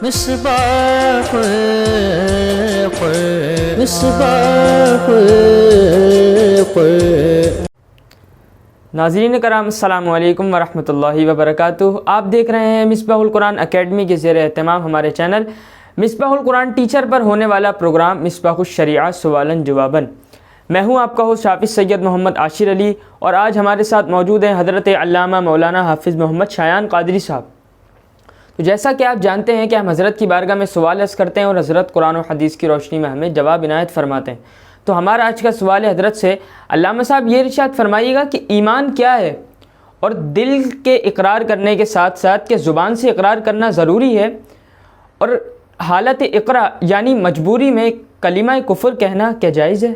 مصباح ناظرین کرام، السلام علیکم ورحمۃ اللہ وبرکاتہ۔ آپ دیکھ رہے ہیں مصباح القرآن اکیڈمی کے زیر اہتمام ہمارے چینل مصباح القرآن ٹیچر پر ہونے والا پروگرام مصباح الشریعہ سوالاً جواباً۔ میں ہوں آپ کا ہوسٹ حافظ سید محمد عاشر علی، اور آج ہمارے ساتھ موجود ہیں حضرت علامہ مولانا حافظ محمد شایان قادری صاحب۔ تو جیسا کہ آپ جانتے ہیں کہ ہم حضرت کی بارگاہ میں سوال عرض کرتے ہیں اور حضرت قرآن و حدیث کی روشنی میں ہمیں جواب عنایت فرماتے ہیں۔ تو ہمارا آج کا سوال ہے حضرت سے، علامہ صاحب یہ ارشاد فرمائیے گا کہ ایمان کیا ہے، اور دل کے اقرار کرنے کے ساتھ ساتھ کہ زبان سے اقرار کرنا ضروری ہے، اور حالت اقرا یعنی مجبوری میں کلمہ کفر کہنا کیا جائز ہے؟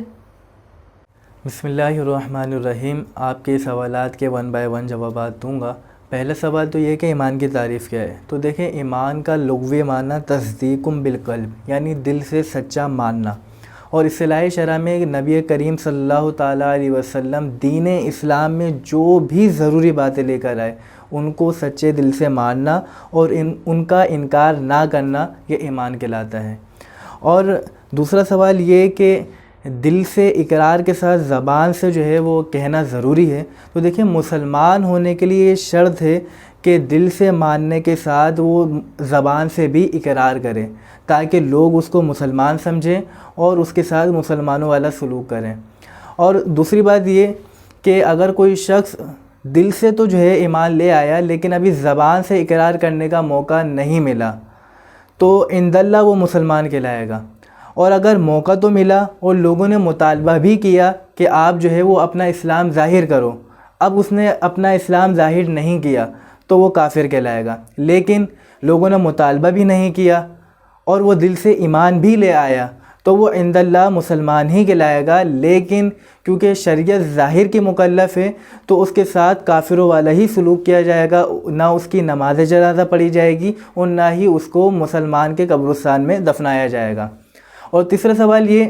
بسم اللہ الرحمن الرحیم۔ آپ کے سوالات کے 1 بائی 1 جوابات دوں گا۔ پہلا سوال تو یہ کہ ایمان کی تعریف کیا ہے؟ تو دیکھیں، ایمان کا لغوی معنی تصدیق بالقلب یعنی دل سے سچا ماننا، اور اصطلاحی شرح میں نبی کریم صلی اللہ تعالیٰ علیہ وسلم دین اسلام میں جو بھی ضروری باتیں لے کر آئے ان کو سچے دل سے ماننا اور ان کا انکار نہ کرنا، یہ ایمان کہلاتا ہے۔ اور دوسرا سوال یہ کہ دل سے اقرار کے ساتھ زبان سے جو ہے وہ کہنا ضروری ہے۔ تو دیکھیں، مسلمان ہونے کے لیے یہ شرط ہے کہ دل سے ماننے کے ساتھ وہ زبان سے بھی اقرار کرے، تاکہ لوگ اس کو مسلمان سمجھیں اور اس کے ساتھ مسلمانوں والا سلوک کریں۔ اور دوسری بات یہ کہ اگر کوئی شخص دل سے تو جو ہے ایمان لے آیا لیکن ابھی زبان سے اقرار کرنے کا موقع نہیں ملا، تو عند اللہ وہ مسلمان کہلائے گا۔ اور اگر موقع تو ملا اور لوگوں نے مطالبہ بھی کیا کہ آپ جو ہے وہ اپنا اسلام ظاہر کرو، اب اس نے اپنا اسلام ظاہر نہیں کیا تو وہ کافر کہلائے گا۔ لیکن لوگوں نے مطالبہ بھی نہیں کیا اور وہ دل سے ایمان بھی لے آیا تو وہ عند اللہ مسلمان ہی کہلائے گا، لیکن کیونکہ شریعت ظاہر کی مکلف ہے تو اس کے ساتھ کافروں والا ہی سلوک کیا جائے گا، نہ اس کی نماز جنازہ پڑھی جائے گی اور نہ ہی اس کو مسلمان کے قبرستان میں دفنایا جائے گا۔ اور تیسرا سوال یہ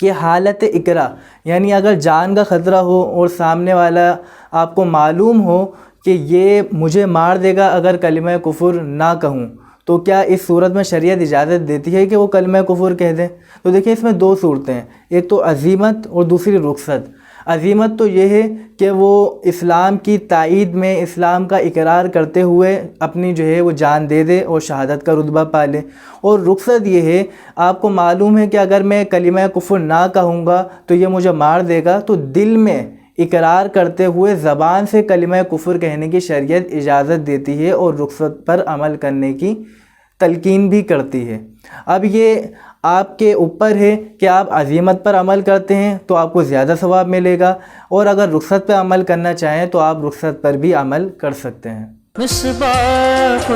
کہ حالت اقرا یعنی اگر جان کا خطرہ ہو اور سامنے والا آپ کو معلوم ہو کہ یہ مجھے مار دے گا اگر کلمہ کفر نہ کہوں، تو کیا اس صورت میں شریعت اجازت دیتی ہے کہ وہ کلمہ کفر کہہ دیں؟ تو دیکھیں، اس میں 2 صورتیں ہیں، ایک تو عزیمت اور دوسری رخصت۔ عزیمت تو یہ ہے کہ وہ اسلام کی تائید میں اسلام کا اقرار کرتے ہوئے اپنی جو ہے وہ جان دے دے اور شہادت کا رتبہ پا لے، اور رخصت یہ ہے آپ کو معلوم ہے کہ اگر میں کلمہ کفر نہ کہوں گا تو یہ مجھے مار دے گا، تو دل میں اقرار کرتے ہوئے زبان سے کلمہ کفر کہنے کی شریعت اجازت دیتی ہے اور رخصت پر عمل کرنے کی تلقین بھی کرتی ہے۔ اب یہ آپ کے اوپر ہے کہ آپ عزیمت پر عمل کرتے ہیں تو آپ کو زیادہ ثواب ملے گا، اور اگر رخصت پہ عمل کرنا چاہیں تو آپ رخصت پر بھی عمل کر سکتے ہیں۔ مصباح